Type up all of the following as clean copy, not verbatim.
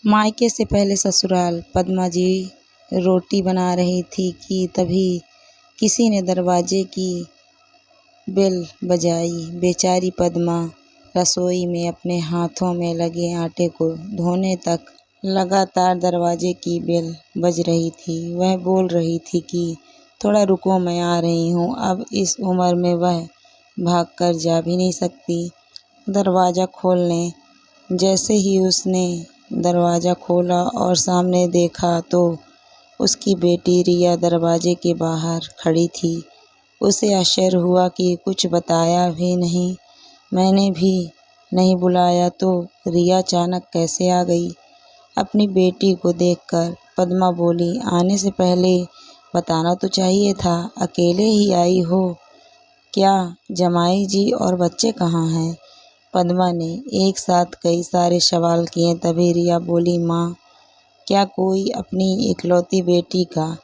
मायके से पहले ससुराल। पद्मा जी रोटी बना रही थी कि तभी किसी ने दरवाजे की बेल बजाई। बेचारी पद्मा रसोई में अपने हाथों में लगे आटे को धोने तक लगातार दरवाजे की बेल बज रही थी। वह बोल रही थी कि थोड़ा रुको, मैं आ रही हूँ। अब इस उम्र में वह भागकर जा भी नहीं सकती। दरवाज़ा खोलने जैसे ही उसने दरवाज़ा खोला और सामने देखा तो उसकी बेटी रिया दरवाजे के बाहर खड़ी थी। उसे आश्चर्य हुआ कि कुछ बताया भी नहीं, मैंने भी नहीं बुलाया तो रिया अचानक कैसे आ गई। अपनी बेटी को देखकर पद्मा बोली, आने से पहले बताना तो चाहिए था, अकेले ही आई हो क्या? जमाई जी और बच्चे कहाँ हैं? पद्मा ने एक साथ कई सारे सवाल किए। तभी रिया बोली, माँ, क्या कोई अपनी इकलौती बेटी का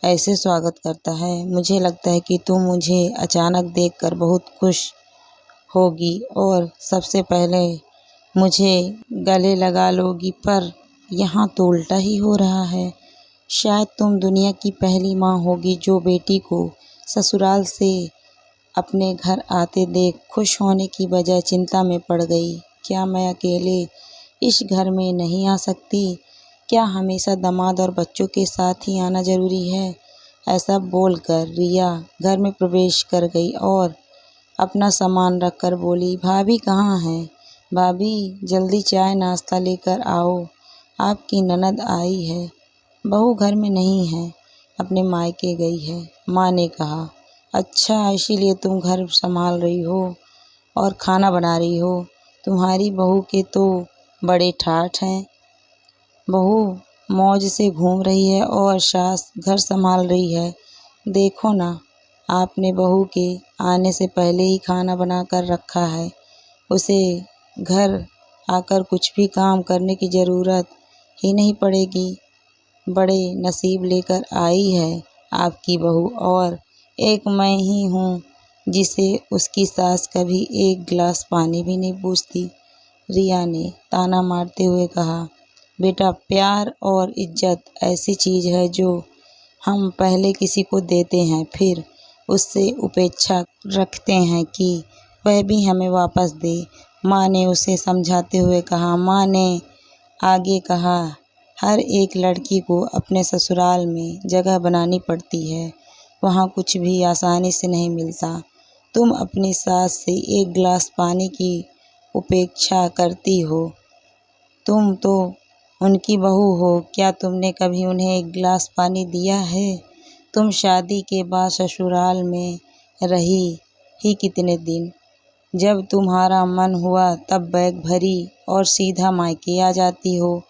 ऐसे स्वागत करता है? मुझे लगता है कि तुम मुझे अचानक देखकर बहुत खुश होगी और सबसे पहले मुझे गले लगा लोगी, पर यहाँ तो उल्टा ही हो रहा है। शायद तुम दुनिया की पहली माँ होगी जो बेटी को ससुराल से अपने घर आते देख खुश होने की बजाय चिंता में पड़ गई। क्या मैं अकेले इस घर में नहीं आ सकती? क्या हमेशा दामाद और बच्चों के साथ ही आना जरूरी है? ऐसा बोलकर रिया घर में प्रवेश कर गई और अपना सामान रखकर बोली, भाभी कहाँ हैं? भाभी, जल्दी चाय नाश्ता लेकर आओ, आपकी ननद आई है। बहू घर में नहीं है, अपने मायके गई है। माँ ने कहा, अच्छा, इसीलिए तुम घर संभाल रही हो और खाना बना रही हो। तुम्हारी बहू के तो बड़े ठाठ हैं। बहू मौज से घूम रही है और सास घर संभाल रही है। देखो ना, आपने बहू के आने से पहले ही खाना बना कर रखा है। उसे घर आकर कुछ भी काम करने की ज़रूरत ही नहीं पड़ेगी। बड़े नसीब लेकर आई है आपकी बहू, और एक मैं ही हूँ जिसे उसकी सास कभी एक गिलास पानी भी नहीं पूछती। रिया ने ताना मारते हुए कहा, बेटा, प्यार और इज्जत ऐसी चीज़ है जो हम पहले किसी को देते हैं, फिर उससे उपेक्षा रखते हैं कि वह भी हमें वापस दे। माँ ने उसे समझाते हुए कहा। माँ ने आगे कहा, हर एक लड़की को अपने ससुराल में जगह बनानी पड़ती है। वहाँ कुछ भी आसानी से नहीं मिलता। तुम अपनी सास से एक गिलास पानी की उपेक्षा करती हो। तुम तो उनकी बहू हो, क्या तुमने कभी उन्हें एक गिलास पानी दिया है? तुम शादी के बाद ससुराल में रही ही कितने दिन? जब तुम्हारा मन हुआ तब बैग भरी और सीधा मायके आ जाती हो।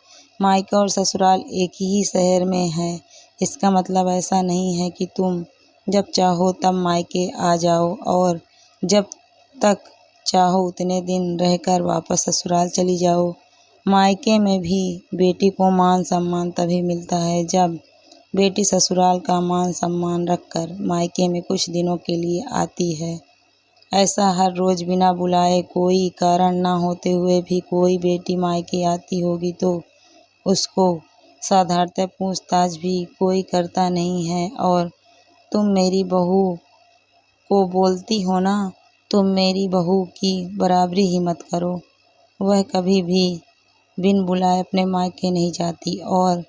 मायका और ससुराल एक ही शहर में है। इसका मतलब ऐसा नहीं है कि तुम जब चाहो तब मायके आ जाओ और जब तक चाहो उतने दिन रहकर वापस ससुराल चली जाओ। मायके में भी बेटी को मान सम्मान तभी मिलता है जब बेटी ससुराल का मान सम्मान रखकर मायके में कुछ दिनों के लिए आती है। ऐसा हर रोज़ बिना बुलाए, कोई कारण ना होते हुए भी कोई बेटी मायके आती होगी तो उसको साधारणतः पूछताछ भी कोई करता नहीं है। और तुम मेरी बहू को बोलती हो ना, तुम मेरी बहू की बराबरी ही मत करो। वह कभी भी बिन बुलाए अपने मायके नहीं जाती, और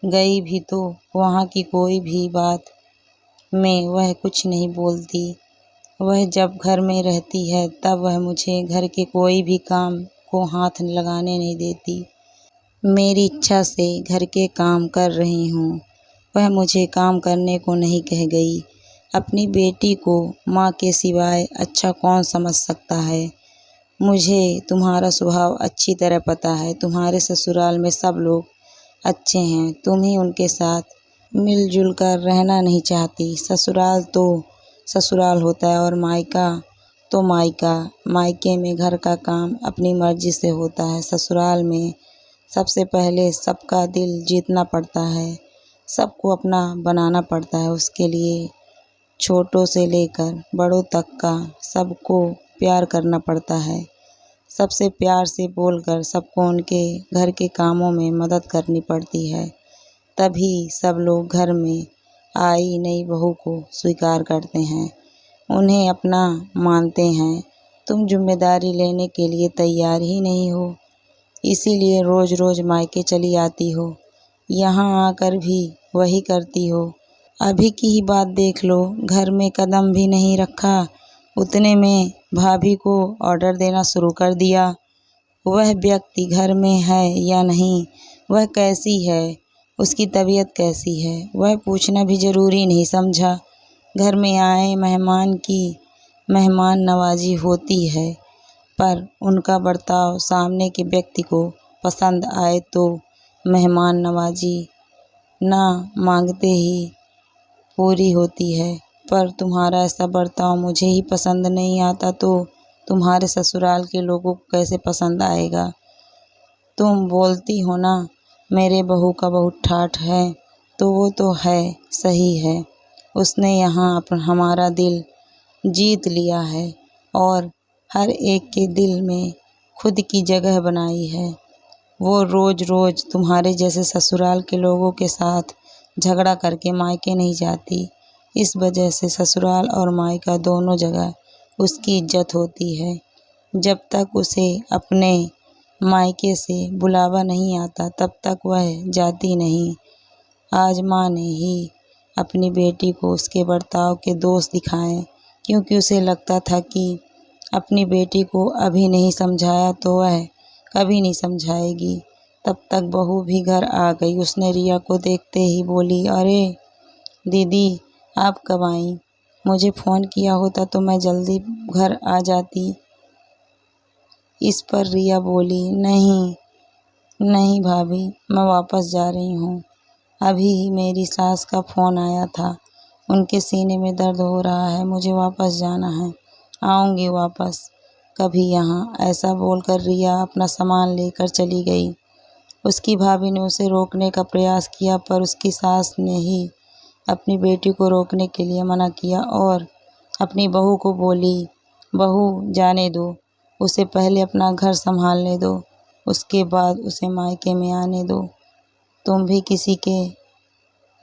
गई भी तो वहाँ की कोई भी बात में वह कुछ नहीं बोलती। वह जब घर में रहती है तब वह मुझे घर के कोई भी काम को हाथ लगाने नहीं देती। मेरी इच्छा से घर के काम कर रही हूँ। वह मुझे काम करने को नहीं कह गई। अपनी बेटी को माँ के सिवाय अच्छा कौन समझ सकता है? मुझे तुम्हारा स्वभाव अच्छी तरह पता है। तुम्हारे ससुराल में सब लोग अच्छे हैं, तुम ही उनके साथ मिलजुल कर रहना नहीं चाहती। ससुराल तो ससुराल होता है और मायका तो मायका। मायके में घर का काम अपनी मर्जी से होता है। ससुराल में सबसे पहले सबका दिल जीतना पड़ता है, सबको अपना बनाना पड़ता है। उसके लिए छोटों से लेकर बड़ों तक का सबको प्यार करना पड़ता है। सबसे प्यार से बोलकर सबको उनके घर के कामों में मदद करनी पड़ती है। तभी सब लोग घर में आई नई बहू को स्वीकार करते हैं, उन्हें अपना मानते हैं। तुम जिम्मेदारी लेने के लिए तैयार ही नहीं हो, इसीलिए रोज़ रोज़ मायके चली आती हो। यहाँ आकर भी वही करती हो। अभी की ही बात देख लो, घर में कदम भी नहीं रखा, उतने में भाभी को ऑर्डर देना शुरू कर दिया। वह व्यक्ति घर में है या नहीं, वह कैसी है, उसकी तबीयत कैसी है, वह पूछना भी ज़रूरी नहीं समझा। घर में आए मेहमान की मेहमान नवाजी होती है, पर उनका बर्ताव सामने के व्यक्ति को पसंद आए तो मेहमान नवाजी ना मांगते ही पूरी होती है। पर तुम्हारा ऐसा बर्ताव मुझे ही पसंद नहीं आता तो तुम्हारे ससुराल के लोगों को कैसे पसंद आएगा। तुम बोलती हो ना मेरे बहू का बहुत ठाठ है, तो वो तो है, सही है। उसने यहाँ हमारा दिल जीत लिया है और हर एक के दिल में खुद की जगह बनाई है। वो रोज़ रोज़ तुम्हारे जैसे ससुराल के लोगों के साथ झगड़ा करके मायके नहीं जाती। इस वजह से ससुराल और मायका दोनों जगह उसकी इज्जत होती है। जब तक उसे अपने मायके से बुलावा नहीं आता तब तक वह जाती नहीं। आज माँ ने ही अपनी बेटी को उसके बर्ताव के दोष दिखाए, क्योंकि उसे लगता था कि अपनी बेटी को अभी नहीं समझाया तो वह कभी नहीं समझाएगी। तब तक बहू भी घर आ गई। उसने रिया को देखते ही बोली, अरे दीदी आप कब आई? मुझे फ़ोन किया होता तो मैं जल्दी घर आ जाती। इस पर रिया बोली, नहीं नहीं भाभी, मैं वापस जा रही हूँ। अभी ही मेरी सास का फ़ोन आया था, उनके सीने में दर्द हो रहा है, मुझे वापस जाना है, आऊँगी वापस कभी यहाँ। ऐसा बोलकर रिया अपना सामान लेकर चली गई। उसकी भाभी ने उसे रोकने का प्रयास किया, पर उसकी सास ने ही अपनी बेटी को रोकने के लिए मना किया और अपनी बहू को बोली, बहू जाने दो, उसे पहले अपना घर संभालने दो, उसके बाद उसे मायके में आने दो। तुम भी किसी के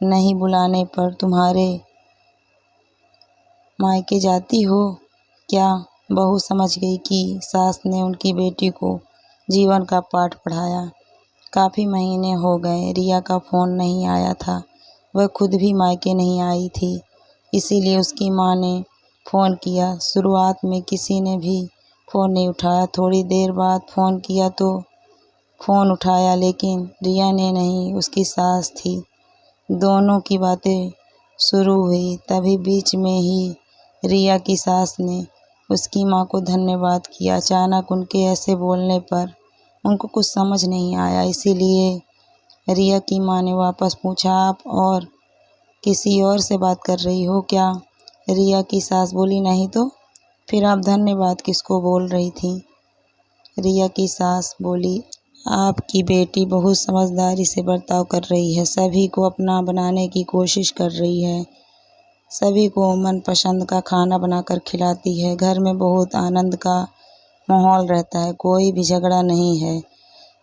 नहीं बुलाने पर तुम्हारे मायके जाती हो क्या? बहू समझ गई कि सास ने उनकी बेटी को जीवन का पाठ पढ़ाया। काफ़ी महीने हो गए रिया का फ़ोन नहीं आया था। वह खुद भी मायके नहीं आई थी, इसीलिए उसकी माँ ने फ़ोन किया। शुरुआत में किसी ने भी फ़ोन नहीं उठाया। थोड़ी देर बाद फ़ोन किया तो फ़ोन उठाया, लेकिन रिया ने नहीं, उसकी सास थी। दोनों की बातें शुरू हुई। तभी बीच में ही रिया की सास ने उसकी माँ को धन्यवाद किया। अचानक उनके ऐसे बोलने पर उनको कुछ समझ नहीं आया, इसीलिए रिया की माँ ने वापस पूछा, आप और किसी और से बात कर रही हो क्या? रिया की सास बोली, नहीं तो फिर आप धन्यवाद किसको बोल रही थी? रिया की सास बोली, आपकी बेटी बहुत समझदारी से बर्ताव कर रही है, सभी को अपना बनाने की कोशिश कर रही है, सभी को मनपसंद का खाना बनाकर खिलाती है। घर में बहुत आनंद का माहौल रहता है, कोई भी झगड़ा नहीं है,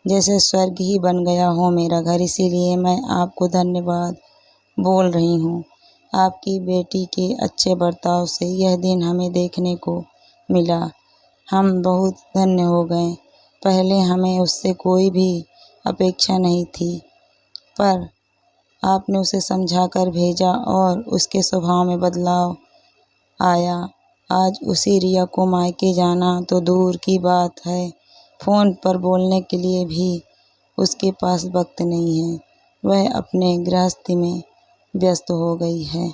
जैसे स्वर्ग ही बन गया हो मेरा घर। इसीलिए मैं आपको धन्यवाद बोल रही हूँ। आपकी बेटी के अच्छे बर्ताव से यह दिन हमें देखने को मिला। हम बहुत धन्य हो गए। पहले हमें उससे कोई भी अपेक्षा नहीं थी, पर आपने उसे समझाकर भेजा और उसके स्वभाव में बदलाव आया। आज उसी रिया को मायके जाना तो दूर की बात है, फ़ोन पर बोलने के लिए भी उसके पास वक्त नहीं है। वह अपने गृहस्थी में व्यस्त हो गई है।